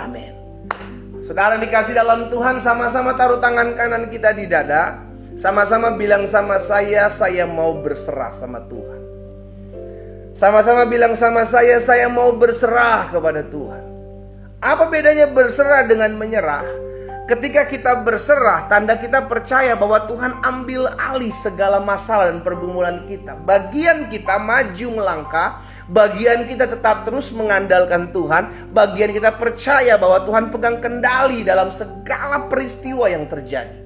Amin. Saudara dikasih dalam Tuhan, sama-sama taruh tangan kanan kita di dada. Sama-sama bilang sama saya mau berserah sama Tuhan. Sama-sama bilang sama saya mau berserah kepada Tuhan. Apa bedanya berserah dengan menyerah? Ketika kita berserah, tanda kita percaya bahwa Tuhan ambil alih segala masalah dan pergumulan kita. Bagian kita maju melangkah, bagian kita tetap terus mengandalkan Tuhan, bagian kita percaya bahwa Tuhan pegang kendali dalam segala peristiwa yang terjadi.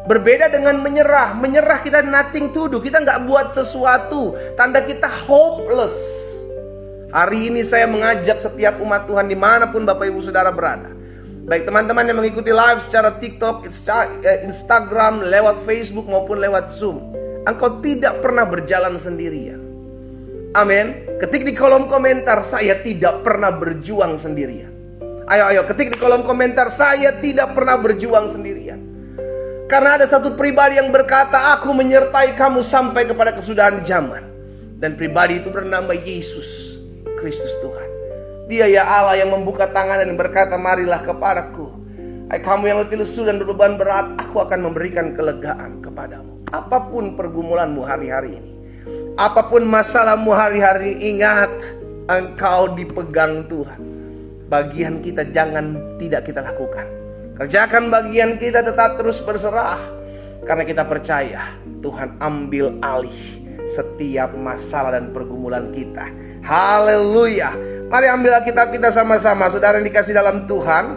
Berbeda dengan menyerah. Menyerah kita nothing to do, kita nggak buat sesuatu. Tanda kita hopeless. Hari ini saya mengajak setiap umat Tuhan dimanapun Bapak Ibu Saudara berada, baik teman-teman yang mengikuti live secara TikTok, Instagram, lewat Facebook maupun lewat Zoom, engkau tidak pernah berjalan sendirian. Amin. Ketik di kolom komentar, saya tidak pernah berjuang sendirian. Ayo ketik di kolom komentar, saya tidak pernah berjuang sendirian. Karena ada satu pribadi yang berkata, aku menyertai kamu sampai kepada kesudahan zaman. Dan pribadi itu bernama Yesus Kristus Tuhan. Dia ya Allah yang membuka tangan dan berkata, marilah kepadaku, hai kamu yang letih lesu dan berbeban berat, aku akan memberikan kelegaan kepadamu. Apapun pergumulanmu hari-hari ini, apapun masalahmu hari-hari, ingat, engkau dipegang Tuhan. Bagian kita jangan tidak kita lakukan. Kerjakan bagian kita, tetap terus berserah. Karena kita percaya Tuhan ambil alih setiap masalah dan pergumulan kita. Haleluya. Mari ambil Alkitab kita sama-sama. Saudara yang dikasih dalam Tuhan.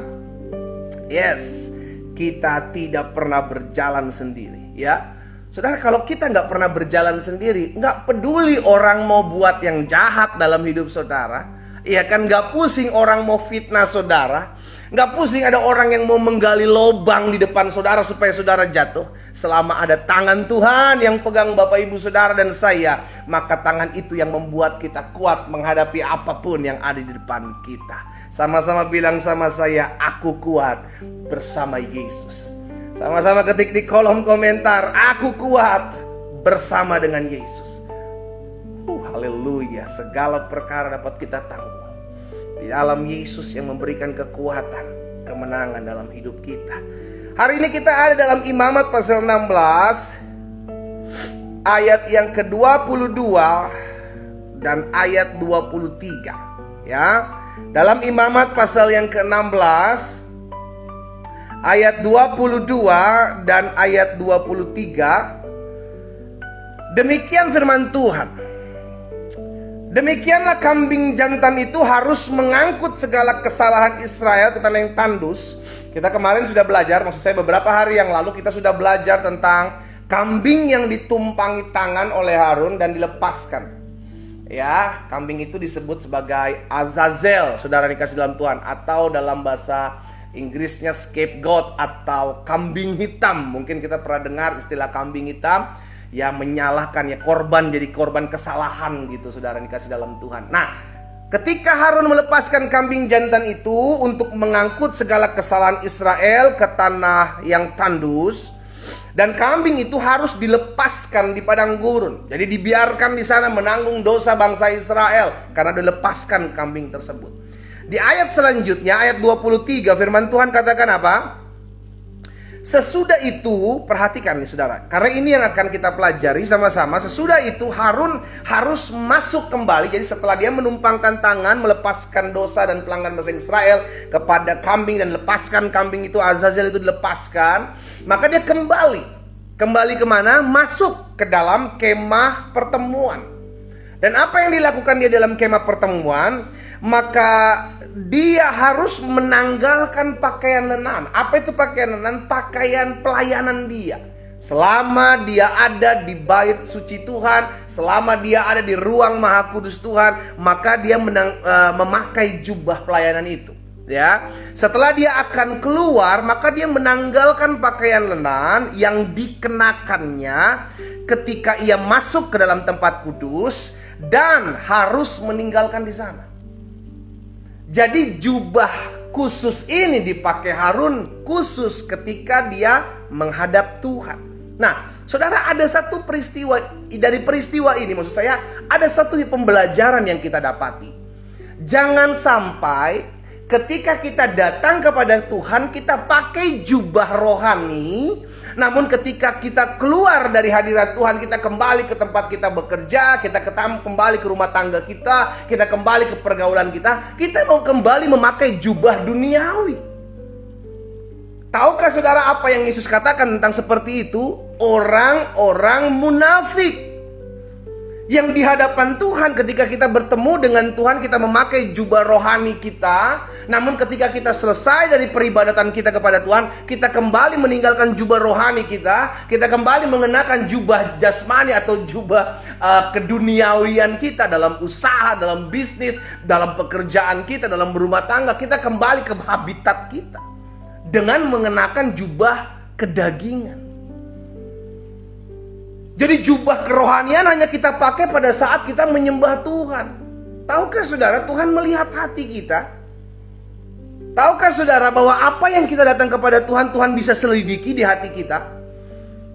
Yes, kita tidak pernah berjalan sendiri, ya. Saudara, kalau kita nggak pernah berjalan sendiri, nggak peduli orang mau buat yang jahat dalam hidup saudara, ya kan, nggak pusing orang mau fitnah saudara, nggak pusing ada orang yang mau menggali lubang di depan saudara supaya saudara jatuh. Selama ada tangan Tuhan yang pegang Bapak Ibu Saudara dan saya, maka tangan itu yang membuat kita kuat menghadapi apapun yang ada di depan kita. Sama-sama bilang sama saya, aku kuat bersama Yesus. Sama-sama ketik di kolom komentar, aku kuat bersama dengan Yesus. Haleluya. Segala perkara dapat kita tanggung di dalam Yesus yang memberikan kekuatan, kemenangan dalam hidup kita. Hari ini kita ada dalam Imamat pasal 16 ayat yang ke-22 dan ayat 23, ya. Dalam Imamat pasal yang ke-16 ayat 22 dan ayat 23, demikian firman Tuhan. Demikianlah kambing jantan itu harus mengangkut segala kesalahan Israel ke tanah yang tandus. Kita kemarin sudah belajar, maksud saya beberapa hari yang lalu kita sudah belajar tentang kambing yang ditumpangi tangan oleh Harun dan dilepaskan. Ya, kambing itu disebut sebagai Azazel, saudara dikasih dalam Tuhan, atau dalam bahasa Inggrisnya scapegoat atau kambing hitam. Mungkin kita pernah dengar istilah kambing hitam. Ya, menyalahkan, ya, korban, jadi korban kesalahan gitu, saudara dikasih dalam Tuhan. Nah, ketika Harun melepaskan kambing jantan itu untuk mengangkut segala kesalahan Israel ke tanah yang tandus, dan kambing itu harus dilepaskan di padang gurun. Jadi dibiarkan di sana menanggung dosa bangsa Israel karena dilepaskan kambing tersebut. Di ayat selanjutnya, ayat 23, firman Tuhan katakan apa? Sesudah itu, perhatikan nih saudara, karena ini yang akan kita pelajari sama-sama. Sesudah itu Harun harus masuk kembali. Jadi setelah dia menumpangkan tangan, melepaskan dosa dan pelanggan bangsa Israel kepada kambing, dan lepaskan kambing itu, Azazel itu dilepaskan, maka dia kembali kemana? Masuk ke dalam kemah pertemuan. Dan apa yang dilakukan dia dalam kemah pertemuan? Maka dia harus menanggalkan pakaian lenan. Apa itu pakaian lenan? Pakaian pelayanan dia. Selama dia ada di bait suci Tuhan, selama dia ada di ruang maha kudus Tuhan, maka dia memakai jubah pelayanan itu. Ya, setelah dia akan keluar, maka dia menanggalkan pakaian lenan yang dikenakannya ketika ia masuk ke dalam tempat kudus dan harus meninggalkan di sana. Jadi jubah khusus ini dipakai Harun khusus ketika dia menghadap Tuhan. Nah, saudara, ada satu peristiwa, dari peristiwa ini maksud saya ada satu pembelajaran yang kita dapati. Jangan sampai ketika kita datang kepada Tuhan, kita pakai jubah rohani. Namun ketika kita keluar dari hadirat Tuhan, kita kembali ke tempat kita bekerja, kita kembali ke rumah tangga kita kembali ke pergaulan kita mau kembali memakai jubah duniawi. Tahukah saudara apa yang Yesus katakan tentang seperti itu? Orang-orang munafik yang di hadapan Tuhan, ketika kita bertemu dengan Tuhan, kita memakai jubah rohani kita. Namun ketika kita selesai dari peribadatan kita kepada Tuhan, kita kembali meninggalkan jubah rohani kita kembali mengenakan jubah jasmani atau jubah keduniawian kita dalam usaha, dalam bisnis, dalam pekerjaan kita, dalam berumah tangga. Kita kembali ke habitat kita dengan mengenakan jubah kedagingan. Jadi jubah kerohanian hanya kita pakai pada saat kita menyembah Tuhan. Tahukah saudara, Tuhan melihat hati kita? Tahukah saudara bahwa apa yang kita datang kepada Tuhan, Tuhan bisa selidiki di hati kita?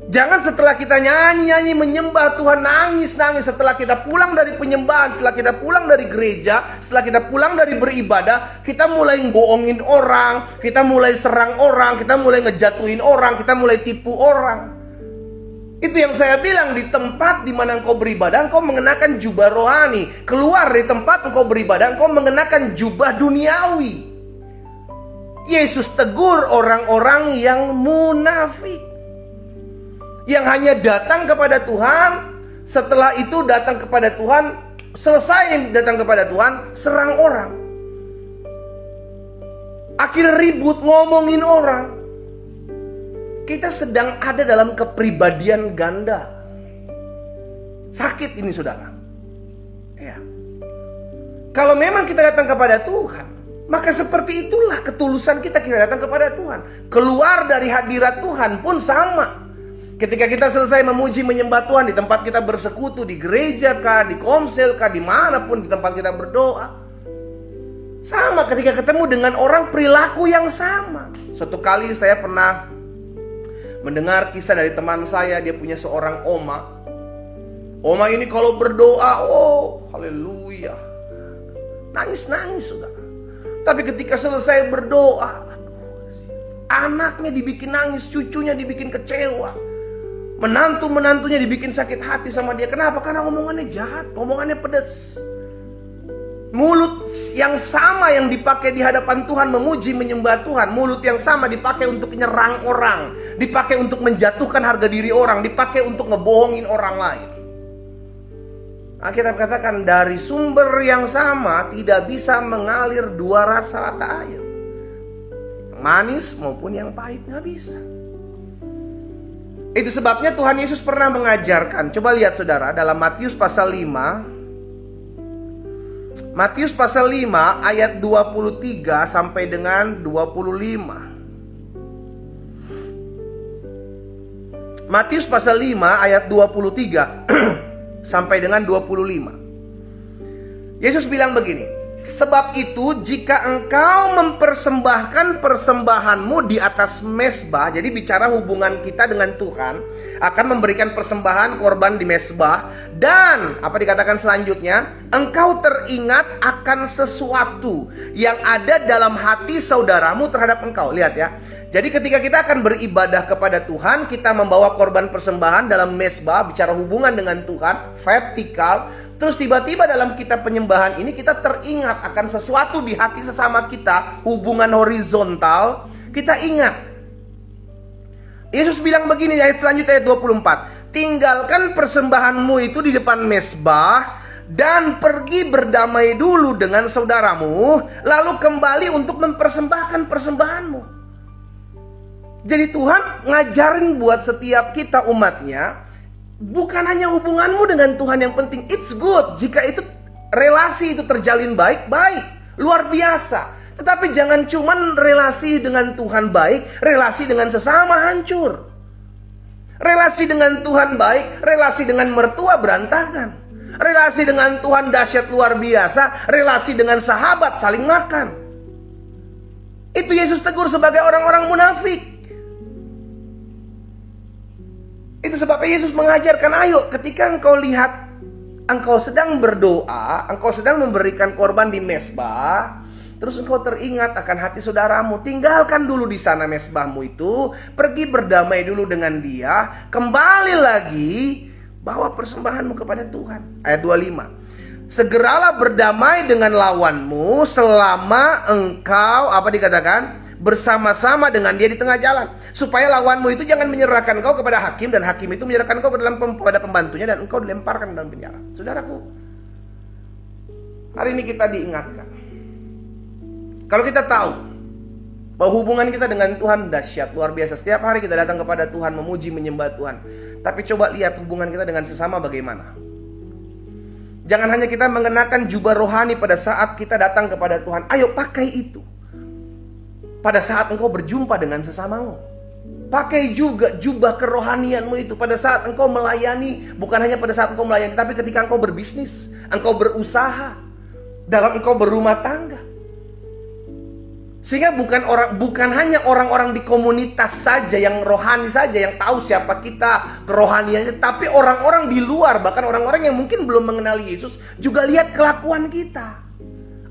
Jangan setelah kita nyanyi-nyanyi menyembah Tuhan, nangis-nangis setelah kita pulang dari penyembahan, setelah kita pulang dari gereja, setelah kita pulang dari beribadah, kita mulai bohongin orang, kita mulai serang orang, kita mulai ngejatuhin orang, kita mulai tipu orang. Itu yang saya bilang, di tempat di mana engkau beribadah, engkau mengenakan jubah rohani. Keluar dari tempat engkau beribadah, engkau mengenakan jubah duniawi. Yesus tegur orang-orang yang munafik, yang hanya datang kepada Tuhan, setelah itu datang kepada Tuhan, selesai datang kepada Tuhan, serang orang. Akhirnya ribut, ngomongin orang. Kita sedang ada dalam kepribadian ganda. Sakit ini saudara. Ya. Kalau memang kita datang kepada Tuhan, maka seperti itulah ketulusan kita datang kepada Tuhan. Keluar dari hadirat Tuhan pun sama. Ketika kita selesai memuji menyembah Tuhan di tempat kita bersekutu, di gereja kah, di komsel kah, dimanapun di tempat kita berdoa, sama ketika ketemu dengan orang, perilaku yang sama. Suatu kali saya pernah mendengar kisah dari teman saya. Dia punya seorang oma. Oma ini kalau berdoa, oh haleluya, nangis-nangis saudara. Tapi ketika selesai berdoa, anaknya dibikin nangis, cucunya dibikin kecewa, menantunya dibikin sakit hati sama dia. Kenapa? Karena omongannya jahat, omongannya pedas. Mulut yang sama yang dipakai di hadapan Tuhan memuji menyembah Tuhan, mulut yang sama dipakai untuk menyerang orang, dipakai untuk menjatuhkan harga diri orang, dipakai untuk ngebohongin orang lain. Alkitab katakan dari sumber yang sama tidak bisa mengalir dua rasa mata air, yang manis maupun yang pahit, nggak bisa. Itu sebabnya Tuhan Yesus pernah mengajarkan. Coba lihat saudara, dalam Matius pasal 5, Matius pasal 5 ayat 23 sampai dengan 25. Matius pasal 5 ayat 23 sampai dengan 25. Yesus bilang begini, sebab itu jika engkau mempersembahkan persembahanmu di atas mezbah, jadi bicara hubungan kita dengan Tuhan, akan memberikan persembahan korban di mezbah, dan apa dikatakan selanjutnya, engkau teringat akan sesuatu yang ada dalam hati saudaramu terhadap engkau. Lihat ya, jadi ketika kita akan beribadah kepada Tuhan, kita membawa korban persembahan dalam mezbah, bicara hubungan dengan Tuhan, vertikal. Terus tiba-tiba dalam kitab penyembahan ini kita teringat akan sesuatu di hati sesama kita, hubungan horizontal, kita ingat. Yesus bilang begini, ayat selanjutnya ayat 24. Tinggalkan persembahanmu itu di depan mezbah dan pergi berdamai dulu dengan saudaramu, lalu kembali untuk mempersembahkan persembahanmu. Jadi Tuhan ngajarin buat setiap kita umatnya, bukan hanya hubunganmu dengan Tuhan yang penting. It's good jika itu relasi itu terjalin baik, luar biasa. Tetapi jangan cuman relasi dengan Tuhan baik, relasi dengan sesama hancur. Relasi dengan Tuhan baik, relasi dengan mertua berantakan. Relasi dengan Tuhan dahsyat luar biasa, relasi dengan sahabat saling makan. Itu Yesus tegur sebagai orang-orang munafik. Itu sebabnya Yesus mengajarkan, ayo ketika engkau lihat engkau sedang berdoa, engkau sedang memberikan korban di mezbah, terus engkau teringat akan hati saudaramu, tinggalkan dulu di sana mesbahmu itu, pergi berdamai dulu dengan dia, kembali lagi, bawa persembahanmu kepada Tuhan. Ayat 25. Segeralah berdamai dengan lawanmu selama engkau, apa dikatakan? Bersama-sama dengan dia di tengah jalan, supaya lawanmu itu jangan menyerahkan kau kepada hakim, dan hakim itu menyerahkan kau kepada pembantunya, dan engkau dilemparkan dalam penjara. Saudaraku, hari ini kita diingatkan, kalau kita tahu bahwa hubungan kita dengan Tuhan dahsyat, luar biasa, setiap hari kita datang kepada Tuhan, memuji, menyembah Tuhan, tapi coba lihat hubungan kita dengan sesama bagaimana. Jangan hanya kita mengenakan jubah rohani pada saat kita datang kepada Tuhan. Ayo pakai itu pada saat engkau berjumpa dengan sesamamu. Pakai juga jubah kerohanianmu itu pada saat engkau melayani. Bukan hanya pada saat engkau melayani, tapi ketika engkau berbisnis, engkau berusaha, dalam engkau berumah tangga. Sehingga bukan hanya orang-orang di komunitas saja yang rohani saja yang tahu siapa kita, kerohaniannya, tapi orang-orang di luar, bahkan orang-orang yang mungkin belum mengenal Yesus juga lihat kelakuan kita,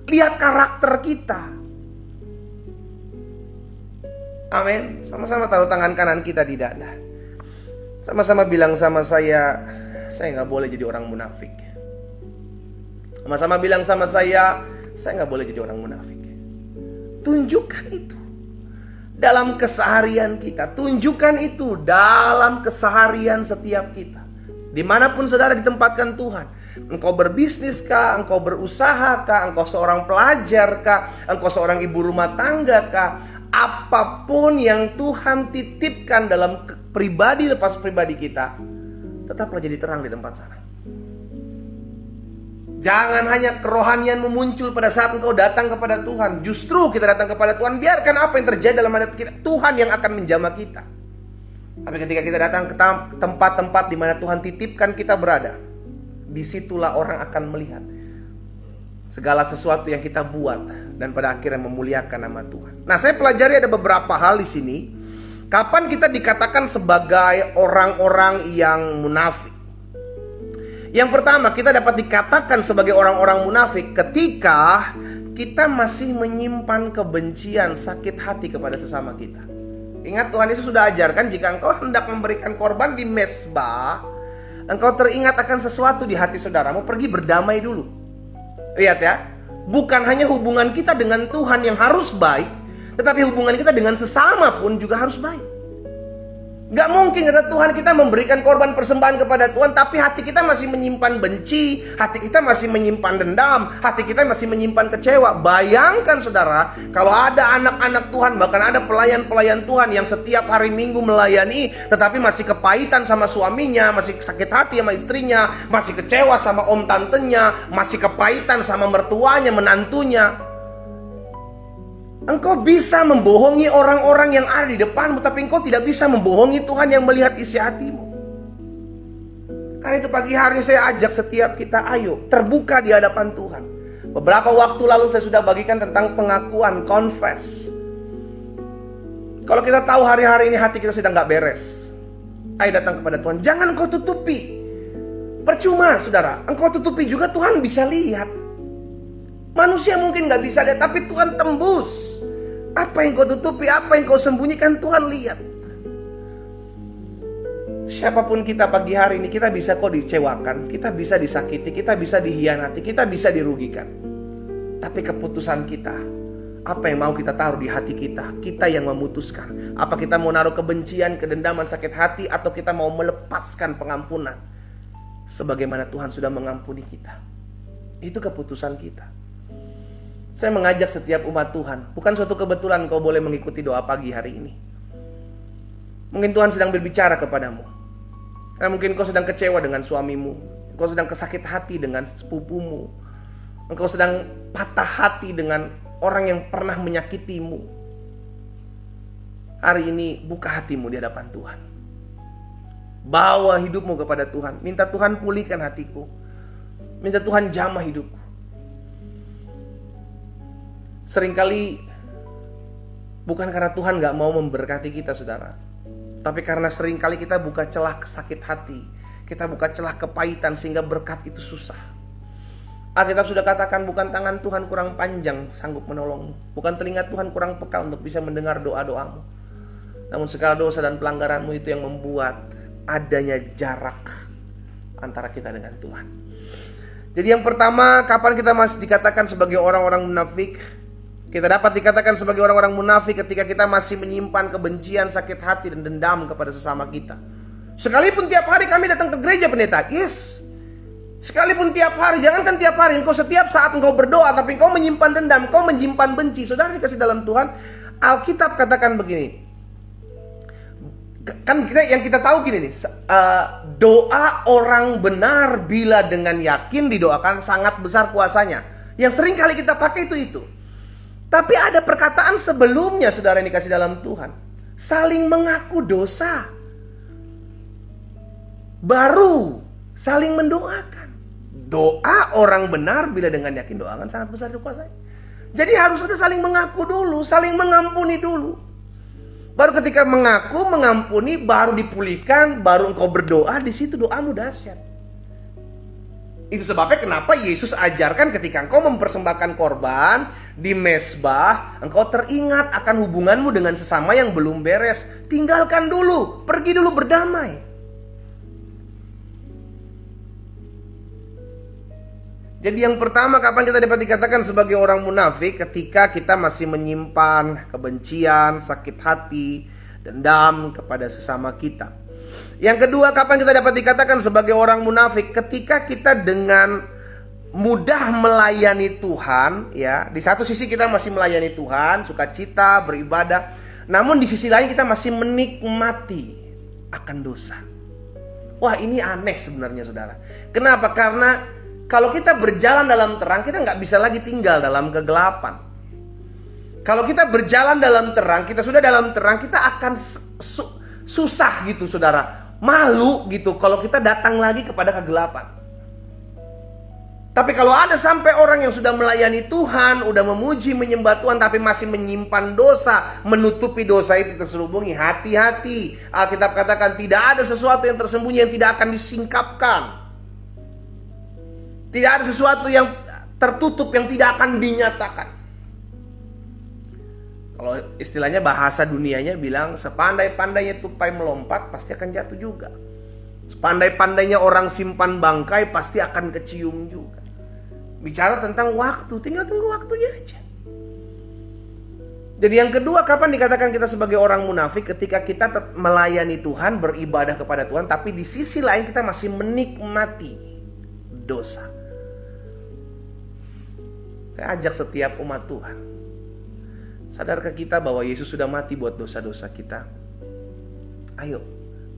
lihat karakter kita. Amin. Sama-sama taruh tangan kanan kita di dada. Sama-sama bilang sama saya nggak boleh jadi orang munafik. Sama-sama bilang sama saya nggak boleh jadi orang munafik. Tunjukkan itu dalam keseharian kita. Tunjukkan itu dalam keseharian setiap kita. Dimanapun saudara ditempatkan Tuhan. Engkau berbisnis kah? Engkau berusaha kah? Engkau seorang pelajar kah? Engkau seorang ibu rumah tangga kah? Apapun yang Tuhan titipkan dalam pribadi lepas pribadi kita, tetaplah jadi terang di tempat sana. Jangan hanya kerohanianmu muncul pada saat engkau datang kepada Tuhan. Justru kita datang kepada Tuhan, biarkan apa yang terjadi dalam hati kita, Tuhan yang akan menjamah kita. Tapi ketika kita datang ke tempat-tempat di mana Tuhan titipkan kita berada, disitulah orang akan melihat segala sesuatu yang kita buat, dan pada akhirnya memuliakan nama Tuhan. Nah, saya pelajari ada beberapa hal di sini. Kapan kita dikatakan sebagai orang-orang yang munafik? Yang pertama, kita dapat dikatakan sebagai orang-orang munafik ketika kita masih menyimpan kebencian, sakit hati kepada sesama kita. Ingat, Tuhan Yesus sudah ajarkan, jika engkau hendak memberikan korban di mezbah, engkau teringat akan sesuatu di hati saudaramu, pergi berdamai dulu. Lihat ya, bukan hanya hubungan kita dengan Tuhan yang harus baik, tetapi hubungan kita dengan sesama pun juga harus baik. Gak mungkin kata Tuhan kita memberikan korban persembahan kepada Tuhan, tapi hati kita masih menyimpan benci, hati kita masih menyimpan dendam, hati kita masih menyimpan kecewa. Bayangkan saudara, kalau ada anak-anak Tuhan, bahkan ada pelayan-pelayan Tuhan yang setiap hari Minggu melayani, tetapi masih kepahitan sama suaminya, masih sakit hati sama istrinya, masih kecewa sama om tantenya, masih kepahitan sama mertuanya, menantunya. Engkau bisa membohongi orang-orang yang ada di depanmu, tapi engkau tidak bisa membohongi Tuhan yang melihat isi hatimu. Karena itu pagi hari saya ajak setiap kita, ayo terbuka di hadapan Tuhan. Beberapa waktu lalu saya sudah bagikan tentang pengakuan, confess. Kalau kita tahu hari-hari ini hati kita sedang gak beres, ayo datang kepada Tuhan. Jangan engkau tutupi. Percuma saudara, engkau tutupi juga Tuhan bisa lihat. Manusia mungkin gak bisa lihat, tapi Tuhan tembus. Apa yang kau tutupi, apa yang kau sembunyikan, Tuhan lihat. Siapapun kita pagi hari ini, kita bisa kok dikecewakan, kita bisa disakiti, kita bisa dihianati, kita bisa dirugikan. Tapi keputusan kita, apa yang mau kita taruh di hati kita, kita yang memutuskan. Apa kita mau naruh kebencian, kedendaman, sakit hati, atau kita mau melepaskan pengampunan sebagaimana Tuhan sudah mengampuni kita. Itu keputusan kita. Saya mengajak setiap umat Tuhan, bukan suatu kebetulan kau boleh mengikuti doa pagi hari ini. Mungkin Tuhan sedang berbicara kepadamu. Karena mungkin kau sedang kecewa dengan suamimu, kau sedang kesakit hati dengan sepupumu, engkau sedang patah hati dengan orang yang pernah menyakitimu. Hari ini buka hatimu di hadapan Tuhan. Bawa hidupmu kepada Tuhan. Minta Tuhan pulihkan hatiku. Minta Tuhan jamah hidupku. Seringkali bukan karena Tuhan gak mau memberkati kita saudara, tapi karena seringkali kita buka celah sakit hati, kita buka celah kepahitan sehingga berkat itu susah. Alkitab sudah katakan, bukan tangan Tuhan kurang panjang sanggup menolongmu, bukan telinga Tuhan kurang peka untuk bisa mendengar doa-doamu. Namun segala dosa dan pelanggaranmu itu yang membuat adanya jarak antara kita dengan Tuhan. Jadi yang pertama, kapan kita masih dikatakan sebagai orang-orang munafik? Kita dapat dikatakan sebagai orang-orang munafik ketika kita masih menyimpan kebencian, sakit hati, dan dendam kepada sesama kita. Sekalipun tiap hari kami datang ke gereja, pendeta. Yes. Sekalipun tiap hari, jangankan tiap hari, engkau setiap saat engkau berdoa, tapi engkau menyimpan dendam, engkau menyimpan benci. Saudara dikasih dalam Tuhan, Alkitab katakan begini. Kan yang kita tahu gini nih, doa orang benar bila dengan yakin didoakan sangat besar kuasanya. Yang sering kali kita pakai itu. Tapi ada perkataan sebelumnya, saudara yang dikasih dalam Tuhan. Saling mengaku dosa. Baru saling mendoakan. Doa orang benar bila dengan yakin doakan sangat besar kuasanya. Jadi harus ada saling mengaku dulu, saling mengampuni dulu. Baru ketika mengaku, mengampuni, baru dipulihkan, baru engkau berdoa, di situ doamu dahsyat. Itu sebabnya kenapa Yesus ajarkan ketika engkau mempersembahkan korban di mezbah, engkau teringat akan hubunganmu dengan sesama yang belum beres. Tinggalkan dulu, pergi dulu berdamai. Jadi yang pertama, kapan kita dapat dikatakan sebagai orang munafik? Ketika kita masih menyimpan kebencian, sakit hati, dendam kepada sesama kita. Yang kedua, kapan kita dapat dikatakan sebagai orang munafik? Ketika kita dengan mudah melayani Tuhan, ya. Di satu sisi kita masih melayani Tuhan, sukacita, beribadah. Namun di sisi lain kita masih menikmati akan dosa. Wah, ini aneh sebenarnya, saudara. Kenapa? Karena kalau kita berjalan dalam terang, kita nggak bisa lagi tinggal dalam kegelapan. Kalau kita berjalan dalam terang, kita sudah dalam terang, kita akan susah gitu, saudara. Malu gitu kalau kita datang lagi kepada kegelapan. Tapi kalau ada sampai orang yang sudah melayani Tuhan, udah memuji, menyembah Tuhan, tapi masih menyimpan dosa, menutupi dosa itu terselubungi, hati-hati. Alkitab katakan tidak ada sesuatu yang tersembunyi yang tidak akan disingkapkan. Tidak ada sesuatu yang tertutup yang tidak akan dinyatakan. Kalau istilahnya bahasa dunianya bilang, sepandai-pandainya tupai melompat pasti akan jatuh juga. Sepandai-pandainya orang simpan bangkai pasti akan kecium juga. Bicara tentang waktu, tinggal tunggu waktunya aja. Jadi yang kedua, kapan dikatakan kita sebagai orang munafik? Ketika kita melayani Tuhan, beribadah kepada Tuhan, tapi di sisi lain kita masih menikmati dosa. Saya ajak setiap umat Tuhan, sadarkah kita bahwa Yesus sudah mati buat dosa-dosa kita? Ayo.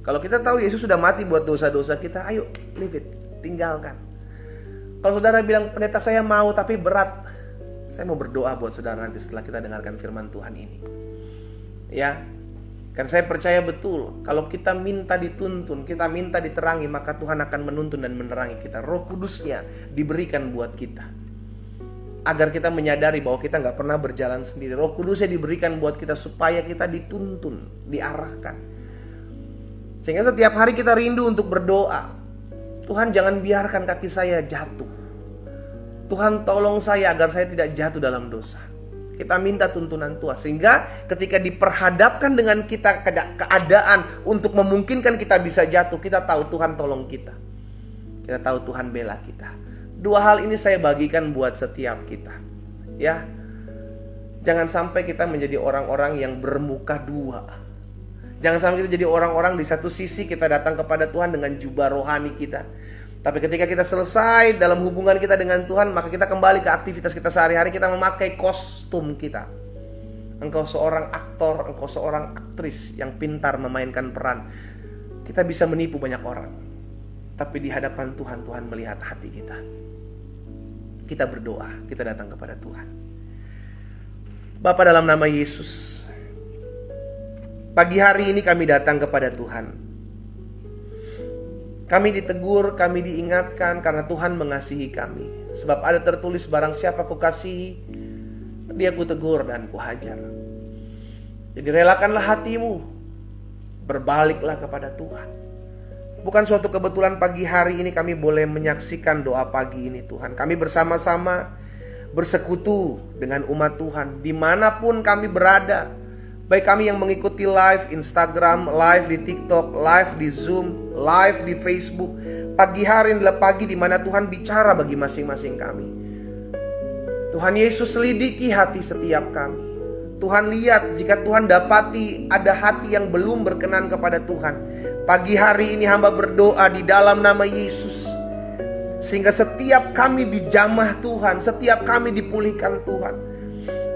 Kalau kita tahu Yesus sudah mati buat dosa-dosa kita, ayo leave it, tinggalkan. Kalau saudara bilang, pendeta saya mau tapi berat, saya mau berdoa buat saudara nanti setelah kita dengarkan firman Tuhan ini. Ya, kan saya percaya betul, kalau kita minta dituntun, kita minta diterangi, maka Tuhan akan menuntun dan menerangi kita. Roh Kudusnya diberikan buat kita, agar kita menyadari bahwa kita gak pernah berjalan sendiri. Roh Kudusnya diberikan buat kita supaya kita dituntun, diarahkan. Sehingga setiap hari kita rindu untuk berdoa. Tuhan, jangan biarkan kaki saya jatuh. Tuhan, tolong saya agar saya tidak jatuh dalam dosa. Kita minta tuntunan Tuhan. Sehingga ketika diperhadapkan dengan kita keadaan untuk memungkinkan kita bisa jatuh, kita tahu Tuhan tolong kita. Kita tahu Tuhan bela kita. Dua hal ini saya bagikan buat setiap kita. Ya. Jangan sampai kita menjadi orang-orang yang bermuka dua. Jangan sampai kita jadi orang-orang di satu sisi kita datang kepada Tuhan dengan jubah rohani kita. Tapi ketika kita selesai dalam hubungan kita dengan Tuhan, maka kita kembali ke aktivitas kita sehari-hari, kita memakai kostum kita. Engkau seorang aktor, engkau seorang aktris yang pintar memainkan peran. Kita bisa menipu banyak orang. Tapi di hadapan Tuhan, Tuhan melihat hati kita. Kita berdoa, kita datang kepada Tuhan. Bapa, dalam nama Yesus, pagi hari ini kami datang kepada Tuhan. Kami ditegur, kami diingatkan karena Tuhan mengasihi kami. Sebab ada tertulis, barang siapa ku kasihi, dia ku tegur dan ku hajar. Jadi relakanlah hatimu, berbaliklah kepada Tuhan. Bukan suatu kebetulan pagi hari ini kami boleh menyaksikan doa pagi ini Tuhan. Kami bersama-sama bersekutu dengan umat Tuhan dimanapun kami berada. Baik kami yang mengikuti live Instagram, live di TikTok, live di Zoom, live di Facebook. Pagi hari adalah pagi di mana Tuhan bicara bagi masing-masing kami. Tuhan Yesus selidiki hati setiap kami. Tuhan lihat jika Tuhan dapati ada hati yang belum berkenan kepada Tuhan. Pagi hari ini hamba berdoa di dalam nama Yesus, sehingga setiap kami dijamah Tuhan, setiap kami dipulihkan Tuhan.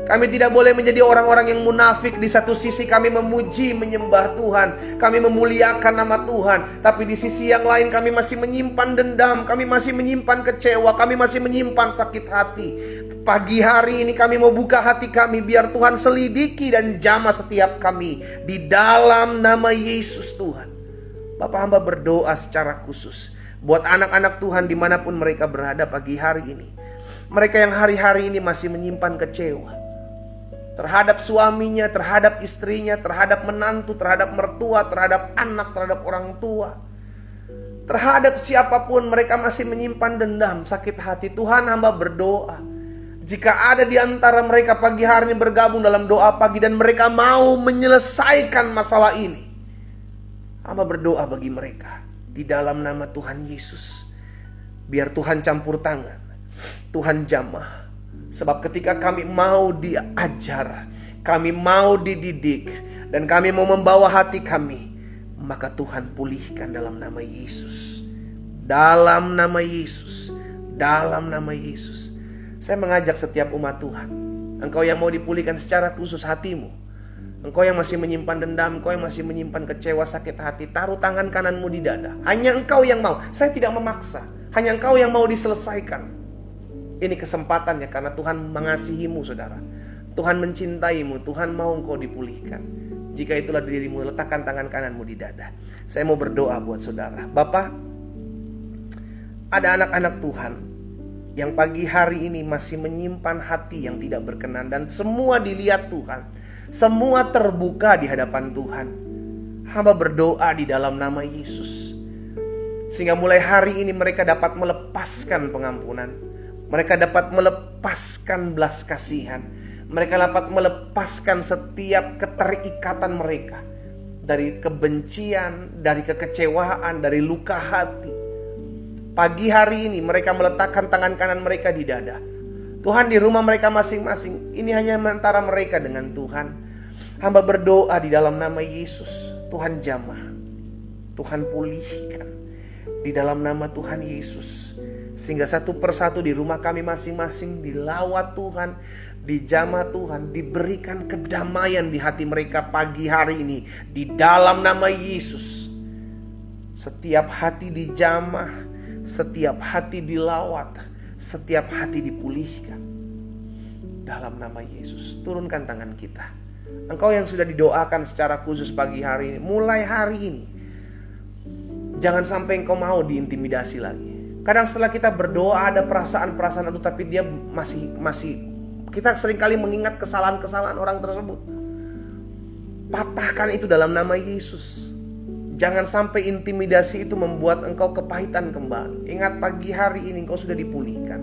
Kami tidak boleh menjadi orang-orang yang munafik. Di satu sisi kami memuji, menyembah Tuhan, kami memuliakan nama Tuhan, tapi di sisi yang lain kami masih menyimpan dendam, kami masih menyimpan kecewa, kami masih menyimpan sakit hati. Pagi hari ini kami mau buka hati kami, biar Tuhan selidiki dan jamah setiap kami di dalam nama Yesus Tuhan. Bapak hamba berdoa secara khusus buat anak-anak Tuhan dimanapun mereka berada pagi hari ini. Mereka yang hari-hari ini masih menyimpan kecewa terhadap suaminya, terhadap istrinya, terhadap menantu, terhadap mertua, terhadap anak, terhadap orang tua, terhadap siapapun mereka masih menyimpan dendam, sakit hati. Tuhan hamba berdoa, jika ada di antara mereka pagi hari ini bergabung dalam doa pagi dan mereka mau menyelesaikan masalah ini, hamba berdoa bagi mereka di dalam nama Tuhan Yesus. Biar Tuhan campur tangan, Tuhan jamah. Sebab ketika kami mau diajar, kami mau dididik, dan kami mau membawa hati kami, maka Tuhan pulihkan dalam nama Yesus. Dalam nama Yesus. Dalam nama Yesus. Saya mengajak setiap umat Tuhan, engkau yang mau dipulihkan secara khusus hatimu, engkau yang masih menyimpan dendam, engkau yang masih menyimpan kecewa, sakit hati, taruh tangan kananmu di dada. Hanya engkau yang mau. Saya tidak memaksa. Hanya engkau yang mau diselesaikan. Ini kesempatannya karena Tuhan mengasihimu, saudara. Tuhan mencintaimu. Tuhan mau engkau dipulihkan. Jika itulah dirimu, letakkan tangan kananmu di dada. Saya mau berdoa buat saudara. Bapak, ada anak-anak Tuhan yang pagi hari ini masih menyimpan hati yang tidak berkenan, dan semua dilihat Tuhan. Semua terbuka di hadapan Tuhan. Hamba berdoa di dalam nama Yesus, sehingga mulai hari ini mereka dapat melepaskan pengampunan. Mereka dapat melepaskan belas kasihan. Mereka dapat melepaskan setiap keterikatan mereka dari kebencian, dari kekecewaan, dari luka hati. Pagi hari ini mereka meletakkan tangan kanan mereka di dada. Tuhan, di rumah mereka masing-masing, ini hanya antara mereka dengan Tuhan. Hamba berdoa di dalam nama Yesus, Tuhan jamah, Tuhan pulihkan di dalam nama Tuhan Yesus, sehingga satu persatu di rumah kami masing-masing dilawat Tuhan, dijamah Tuhan, diberikan kedamaian di hati mereka pagi hari ini di dalam nama Yesus. Setiap hati dijamah, setiap hati dilawat, setiap hati dipulihkan dalam nama Yesus. Turunkan tangan kita. Engkau yang sudah didoakan secara khusus pagi hari ini, mulai hari ini jangan sampai engkau mau diintimidasi lagi. Kadang setelah kita berdoa ada perasaan-perasaan itu, tapi dia masih kita seringkali mengingat kesalahan-kesalahan orang tersebut. Patahkan itu dalam nama Yesus. Jangan sampai intimidasi itu membuat engkau kepahitan kembali. Ingat, pagi hari ini engkau sudah dipulihkan.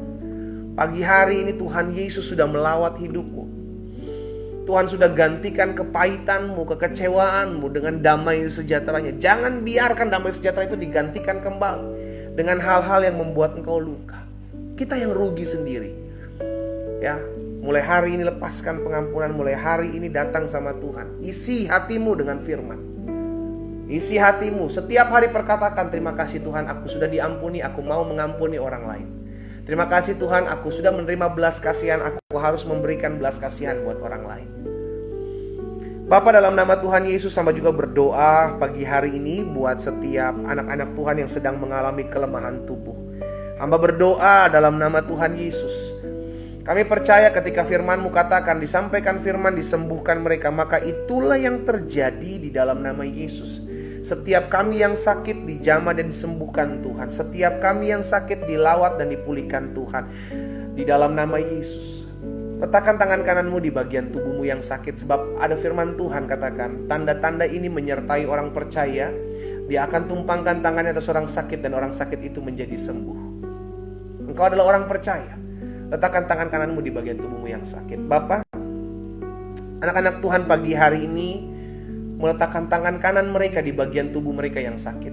Pagi hari ini Tuhan Yesus sudah melawat hidupmu. Tuhan sudah gantikan kepahitanmu, kekecewaanmu dengan damai sejahteranya. Jangan biarkan damai sejahtera itu digantikan kembali dengan hal-hal yang membuat engkau luka. Kita yang rugi sendiri. Ya, mulai hari ini lepaskan pengampunan. Mulai hari ini datang sama Tuhan. Isi hatimu dengan firman. Isi hatimu. Setiap hari perkatakan, terima kasih Tuhan, aku sudah diampuni, aku mau mengampuni orang lain. Terima kasih Tuhan, aku sudah menerima belas kasihan, aku harus memberikan belas kasihan buat orang lain. Bapa, dalam nama Tuhan Yesus, hamba juga berdoa pagi hari ini buat setiap anak-anak Tuhan yang sedang mengalami kelemahan tubuh. Hamba berdoa dalam nama Tuhan Yesus. Kami percaya ketika firman-Mu katakan, disampaikan firman, disembuhkan mereka, maka itulah yang terjadi di dalam nama Yesus. Setiap kami yang sakit dijamah dan disembuhkan Tuhan. Setiap kami yang sakit dilawat dan dipulihkan Tuhan di dalam nama Yesus. Letakkan tangan kananmu di bagian tubuhmu yang sakit, sebab ada firman Tuhan katakan, tanda-tanda ini menyertai orang percaya. Dia akan tumpangkan tangannya atas orang sakit dan orang sakit itu menjadi sembuh. Engkau adalah orang percaya. Letakkan tangan kananmu di bagian tubuhmu yang sakit. Bapa, anak-anak Tuhan pagi hari ini meletakkan tangan kanan mereka di bagian tubuh mereka yang sakit.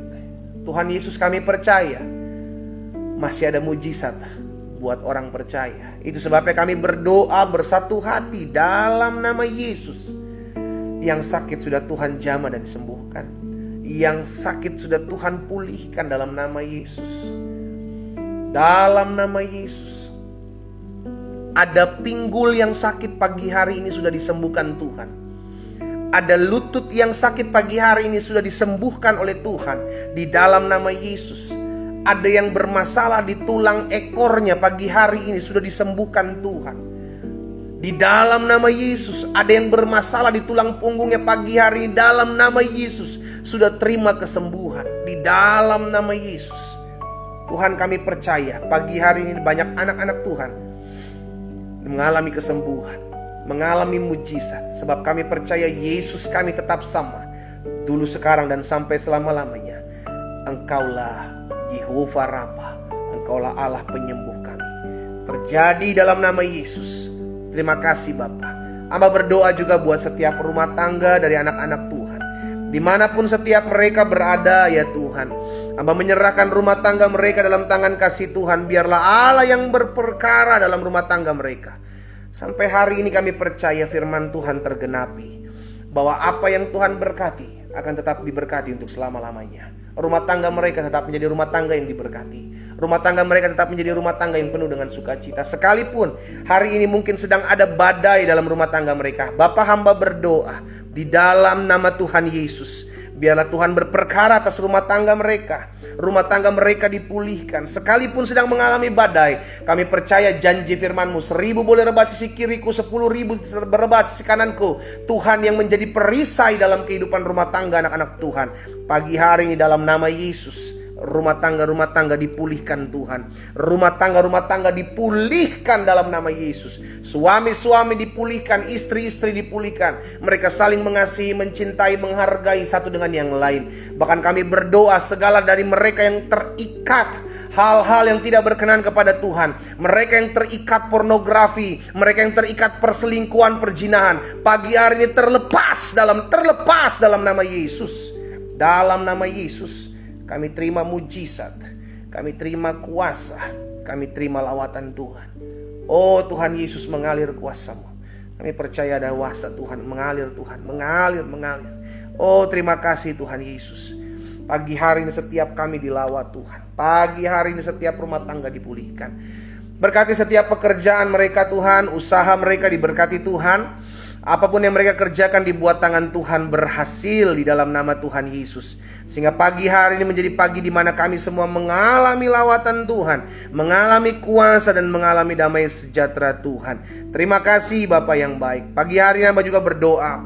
Tuhan Yesus, kami percaya masih ada mujizat buat orang percaya. Itu sebabnya kami berdoa bersatu hati dalam nama Yesus. Yang sakit sudah Tuhan jamah dan sembuhkan. Yang sakit sudah Tuhan pulihkan dalam nama Yesus. Dalam nama Yesus. Ada pinggul yang sakit pagi hari ini sudah disembuhkan Tuhan. Ada lutut yang sakit pagi hari ini sudah disembuhkan oleh Tuhan di dalam nama Yesus. Ada yang bermasalah di tulang ekornya pagi hari ini sudah disembuhkan Tuhan. Di dalam nama Yesus. Ada yang bermasalah di tulang punggungnya pagi hari ini, dalam nama Yesus sudah terima kesembuhan. Di dalam nama Yesus. Tuhan, kami percaya pagi hari ini banyak anak-anak Tuhan mengalami kesembuhan, mengalami mujizat. Sebab kami percaya Yesus kami tetap sama, dulu, sekarang, dan sampai selama-lamanya. Engkaulah Yehova Rafa, Engkaulah Allah penyembuh kami. Terjadi dalam nama Yesus. Terima kasih Bapa. Hamba berdoa juga buat setiap rumah tangga dari anak-anak Tuhan, dimanapun setiap mereka berada ya Tuhan. Hamba menyerahkan rumah tangga mereka dalam tangan kasih Tuhan. Biarlah Allah yang berperkara dalam rumah tangga mereka. Sampai hari ini kami percaya firman Tuhan tergenapi, bahwa apa yang Tuhan berkati akan tetap diberkati untuk selama-lamanya. Rumah tangga mereka tetap menjadi rumah tangga yang diberkati. Rumah tangga mereka tetap menjadi rumah tangga yang penuh dengan sukacita. Sekalipun hari ini mungkin sedang ada badai dalam rumah tangga mereka, Bapa, hamba berdoa di dalam nama Tuhan Yesus, biarlah Tuhan berperkara atas rumah tangga mereka. Rumah tangga mereka dipulihkan. Sekalipun sedang mengalami badai, kami percaya janji firman-Mu, 1000 boleh rebah sisi kiriku, 10.000 berebah sisi kananku. Tuhan yang menjadi perisai dalam kehidupan rumah tangga anak-anak Tuhan. Pagi hari ini dalam nama Yesus, rumah tangga dipulihkan Tuhan. Rumah tangga dipulihkan dalam nama Yesus. Suami-suami dipulihkan, istri-istri dipulihkan. Mereka saling mengasihi, mencintai, menghargai satu dengan yang lain. Bahkan kami berdoa segala dari mereka yang terikat hal-hal yang tidak berkenan kepada Tuhan, mereka yang terikat pornografi, mereka yang terikat perselingkuhan, perzinahan, pagi hari ini terlepas dalam nama Yesus. Dalam nama Yesus kami terima mujizat, kami terima kuasa, kami terima lawatan Tuhan. Oh Tuhan Yesus, mengalir kuasa-Mu. Kami percaya ada kuasa Tuhan, mengalir Tuhan, mengalir. Oh terima kasih Tuhan Yesus. Pagi hari ini setiap kami dilawat Tuhan. Pagi hari ini setiap rumah tangga dipulihkan. Berkati setiap pekerjaan mereka Tuhan, usaha mereka diberkati Tuhan. Apapun yang mereka kerjakan dibuat tangan Tuhan berhasil di dalam nama Tuhan Yesus. Sehingga pagi hari ini menjadi pagi di mana kami semua mengalami lawatan Tuhan, mengalami kuasa dan mengalami damai sejahtera Tuhan. Terima kasih Bapa yang baik. Pagi hari ini hamba juga berdoa,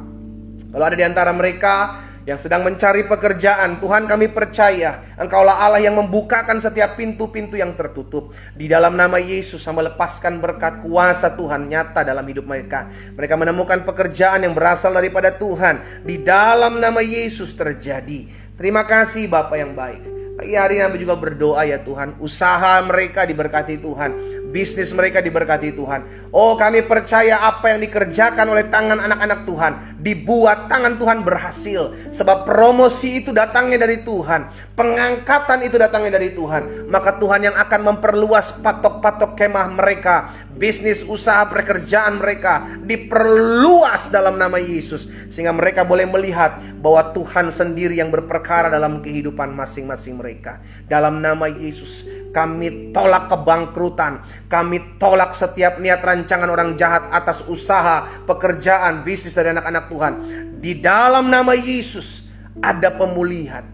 kalau ada di antara mereka yang sedang mencari pekerjaan, Tuhan kami percaya Engkaulah Allah yang membukakan setiap pintu-pintu yang tertutup. Di dalam nama Yesus hamba lepaskan berkat kuasa Tuhan nyata dalam hidup mereka. Mereka menemukan pekerjaan yang berasal daripada Tuhan. Di dalam nama Yesus terjadi. Terima kasih Bapa yang baik. Pagi hari ini hamba juga berdoa ya Tuhan, usaha mereka diberkati Tuhan, bisnis mereka diberkati Tuhan. Oh kami percaya apa yang dikerjakan oleh tangan anak-anak Tuhan, dibuat tangan Tuhan berhasil. Sebab promosi itu datangnya dari Tuhan, pengangkatan itu datangnya dari Tuhan. Maka Tuhan yang akan memperluas patok-patok kemah mereka, bisnis, usaha, pekerjaan mereka diperluas dalam nama Yesus. Sehingga mereka boleh melihat bahwa Tuhan sendiri yang berperkara dalam kehidupan masing-masing mereka. Dalam nama Yesus kami tolak kebangkrutan, kami tolak setiap niat rancangan orang jahat atas usaha, pekerjaan, bisnis dari anak-anak Tuhan. Di dalam nama Yesus ada pemulihan.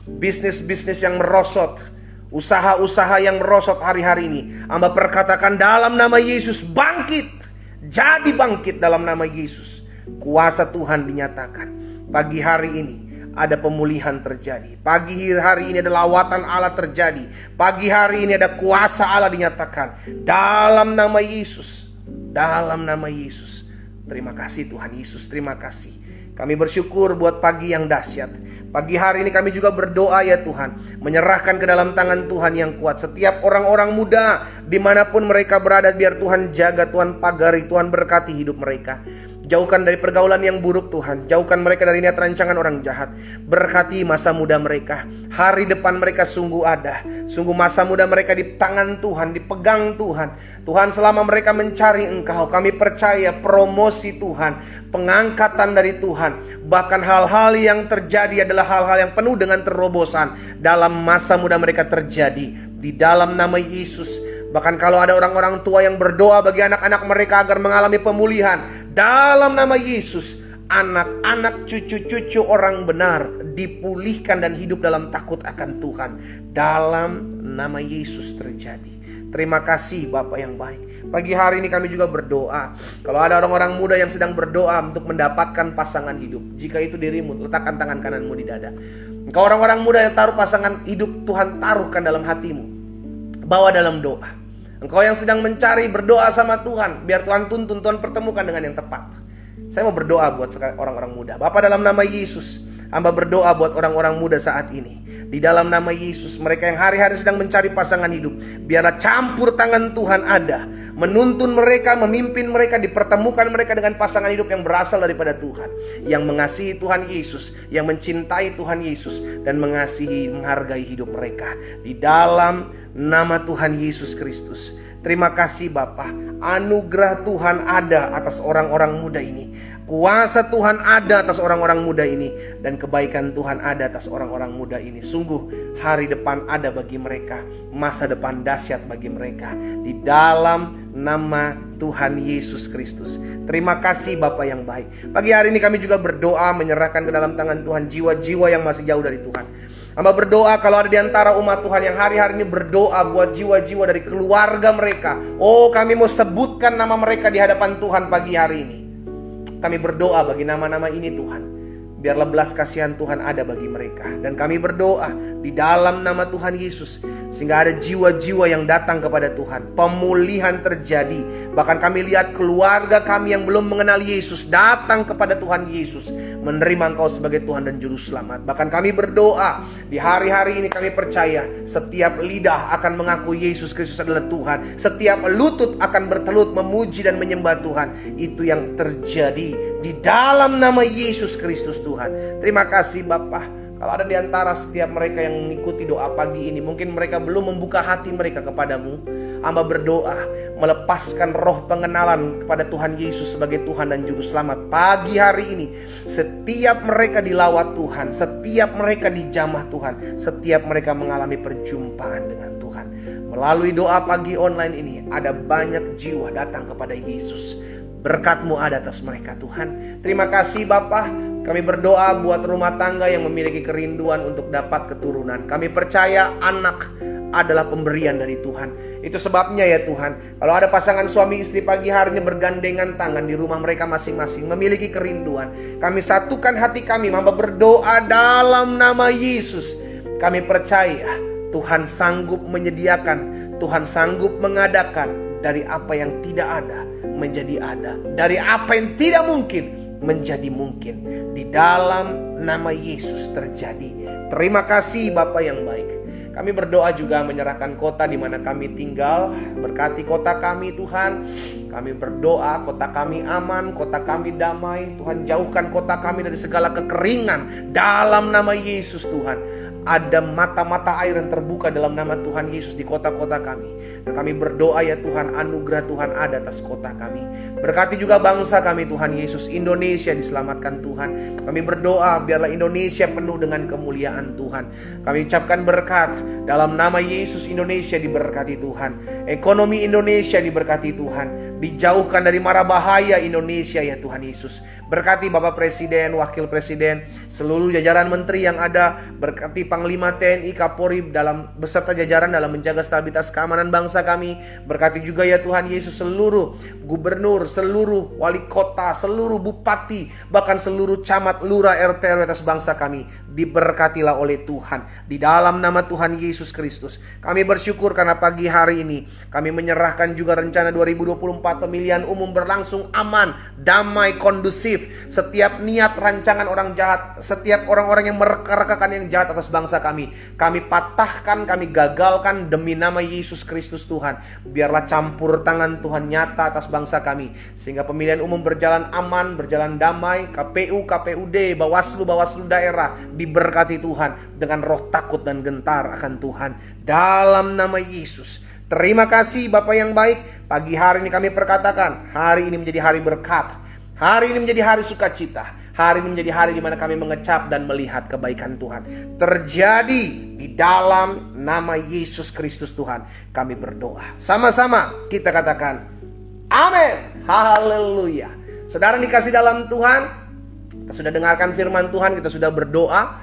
Bisnis-bisnis yang merosot, usaha-usaha yang merosot hari-hari ini, hamba perkatakan dalam nama Yesus bangkit. Jadi bangkit dalam nama Yesus. Kuasa Tuhan dinyatakan. Pagi hari ini ada pemulihan terjadi. Pagi hari ini ada lawatan Allah terjadi. Pagi hari ini ada kuasa Allah dinyatakan. Dalam nama Yesus. Dalam nama Yesus. Terima kasih Tuhan Yesus, terima kasih. Kami bersyukur buat pagi yang dahsyat. Pagi hari ini kami juga berdoa ya Tuhan, menyerahkan ke dalam tangan Tuhan yang kuat setiap orang-orang muda dimanapun mereka berada. Biar Tuhan jaga, Tuhan pagari, Tuhan berkati hidup mereka. Jauhkan dari pergaulan yang buruk Tuhan. Jauhkan mereka dari niat rancangan orang jahat. Berkati masa muda mereka. Hari depan mereka sungguh ada. Sungguh masa muda mereka di tangan Tuhan, dipegang Tuhan. Tuhan, selama mereka mencari Engkau, kami percaya promosi Tuhan, pengangkatan dari Tuhan. Bahkan hal-hal yang terjadi adalah hal-hal yang penuh dengan terobosan dalam masa muda mereka terjadi. Di dalam nama Yesus. Bahkan kalau ada orang-orang tua yang berdoa bagi anak-anak mereka agar mengalami pemulihan, dalam nama Yesus, anak-anak cucu-cucu orang benar dipulihkan dan hidup dalam takut akan Tuhan. Dalam nama Yesus terjadi. Terima kasih Bapa yang baik. Pagi hari ini kami juga berdoa. Kalau ada orang-orang muda yang sedang berdoa untuk mendapatkan pasangan hidup, jika itu dirimu, letakkan tangan kananmu di dada. Engkau orang-orang muda yang taruh pasangan hidup, Tuhan taruhkan dalam hatimu. Bawa dalam doa. Engkau yang sedang mencari, berdoa sama Tuhan, biar Tuhan tuntun, Tuhan pertemukan dengan yang tepat. Saya mau berdoa buat orang-orang muda. Bapa, dalam nama Yesus, hamba berdoa buat orang-orang muda saat ini. Di dalam nama Yesus, mereka yang hari-hari sedang mencari pasangan hidup, biarlah campur tangan Tuhan ada, menuntun mereka, memimpin mereka, dipertemukan mereka dengan pasangan hidup yang berasal daripada Tuhan, yang mengasihi Tuhan Yesus, yang mencintai Tuhan Yesus, dan mengasihi, menghargai hidup mereka. Di dalam nama Tuhan Yesus Kristus. Terima kasih Bapa. Anugerah Tuhan ada atas orang-orang muda ini. Kuasa Tuhan ada atas orang-orang muda ini. Dan kebaikan Tuhan ada atas orang-orang muda ini. Sungguh hari depan ada bagi mereka. Masa depan dahsyat bagi mereka. Di dalam nama Tuhan Yesus Kristus. Terima kasih Bapa yang baik. Pagi hari ini kami juga berdoa, menyerahkan ke dalam tangan Tuhan jiwa-jiwa yang masih jauh dari Tuhan. Hamba berdoa kalau ada di antara umat Tuhan yang hari-hari ini berdoa buat jiwa-jiwa dari keluarga mereka. Oh, kami mau sebutkan nama mereka di hadapan Tuhan pagi hari ini. Kami berdoa bagi nama-nama ini Tuhan. Biarlah belas kasihan Tuhan ada bagi mereka. Dan kami berdoa di dalam nama Tuhan Yesus, sehingga ada jiwa-jiwa yang datang kepada Tuhan. Pemulihan terjadi. Bahkan kami lihat keluarga kami yang belum mengenal Yesus datang kepada Tuhan Yesus, menerima Engkau sebagai Tuhan dan Juru Selamat. Bahkan kami berdoa di hari-hari ini, kami percaya setiap lidah akan mengaku Yesus Kristus adalah Tuhan. Setiap lutut akan bertelut memuji dan menyembah Tuhan. Itu yang terjadi di dalam nama Yesus Kristus Tuhan. Terima kasih Bapa. Kalau ada di antara setiap mereka yang mengikuti doa pagi ini, mungkin mereka belum membuka hati mereka kepadamu. Hamba berdoa melepaskan roh pengenalan kepada Tuhan Yesus sebagai Tuhan dan Juru Selamat. Pagi hari ini setiap mereka dilawat Tuhan, setiap mereka dijamah Tuhan, setiap mereka mengalami perjumpaan dengan Tuhan. Melalui doa pagi online ini ada banyak jiwa datang kepada Yesus. Berkat-Mu ada atas mereka Tuhan. Terima kasih Bapa. Kami berdoa buat rumah tangga yang memiliki kerinduan untuk dapat keturunan. Kami percaya anak adalah pemberian dari Tuhan. Itu sebabnya ya Tuhan, kalau ada pasangan suami istri pagi hari ini bergandengan tangan di rumah mereka masing-masing, memiliki kerinduan, kami satukan hati kami, hamba berdoa dalam nama Yesus. Kami percaya Tuhan sanggup menyediakan, Tuhan sanggup mengadakan. Dari apa yang tidak ada menjadi ada, dari apa yang tidak mungkin menjadi mungkin. Di dalam nama Yesus terjadi. Terima kasih Bapa yang baik. Kami berdoa juga menyerahkan kota di mana kami tinggal. Berkati kota kami Tuhan. Kami berdoa kota kami aman, kota kami damai. Tuhan, jauhkan kota kami dari segala kekeringan dalam nama Yesus Tuhan. Ada mata-mata air yang terbuka dalam nama Tuhan Yesus di kota-kota kami. Dan kami berdoa ya Tuhan, anugerah Tuhan ada atas kota kami. Berkati juga bangsa kami Tuhan Yesus. Indonesia diselamatkan Tuhan. Kami berdoa biarlah Indonesia penuh dengan kemuliaan Tuhan. Kami ucapkan berkat dalam nama Yesus. Indonesia diberkati Tuhan. Ekonomi Indonesia diberkati Tuhan. Dijauhkan dari mara bahaya Indonesia ya Tuhan Yesus. Berkati Bapak Presiden, Wakil Presiden, seluruh jajaran menteri yang ada. Berkati Panglima TNI, Kapolri dalam beserta jajaran dalam menjaga stabilitas keamanan bangsa kami. Berkati juga ya Tuhan Yesus seluruh gubernur, seluruh wali kota, seluruh bupati, bahkan seluruh camat, lurah, RT, RW atas bangsa kami. diberkatilah oleh Tuhan. Di dalam nama Tuhan Yesus Kristus, kami bersyukur karena pagi hari ini kami menyerahkan juga rencana 2024 pemilihan umum berlangsung aman, damai, kondusif. Setiap niat rancangan orang jahat, setiap orang-orang yang mereka-rekakan yang jahat atas bangsa kami patahkan, kami gagalkan demi nama Yesus Kristus Tuhan. Biarlah campur tangan Tuhan nyata atas bangsa kami, sehingga pemilihan umum berjalan aman, berjalan damai. KPU, KPUD, Bawaslu daerah diberkati Tuhan dengan roh takut dan gentar akan Tuhan. Dalam nama Yesus. Terima kasih Bapa yang baik. Pagi hari ini kami perkatakan, hari ini menjadi hari berkat. Hari ini menjadi hari sukacita. Hari ini menjadi hari di mana kami mengecap dan melihat kebaikan Tuhan terjadi di dalam nama Yesus Kristus Tuhan. Kami berdoa. Sama-sama kita katakan, amin. Haleluya. Saudara dikasih dalam Tuhan, kita sudah dengarkan firman Tuhan, kita sudah berdoa.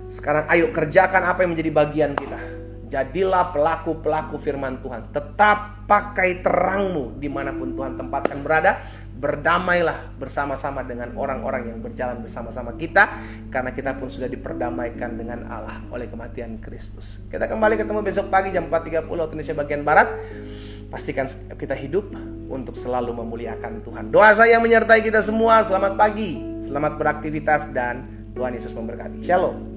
Sekarang ayo kerjakan apa yang menjadi bagian kita. Jadilah pelaku-pelaku firman Tuhan. Tetap pakai terangmu dimanapun Tuhan tempatkan berada. Berdamailah bersama-sama dengan orang-orang yang berjalan bersama-sama kita, karena kita pun sudah diperdamaikan dengan Allah oleh kematian Kristus. Kita kembali ketemu besok pagi jam 4.30 waktu Indonesia bagian Barat. Pastikan setiap kita hidup untuk selalu memuliakan Tuhan. Doa saya menyertai kita semua. Selamat pagi, selamat beraktivitas, dan Tuhan Yesus memberkati. Shalom.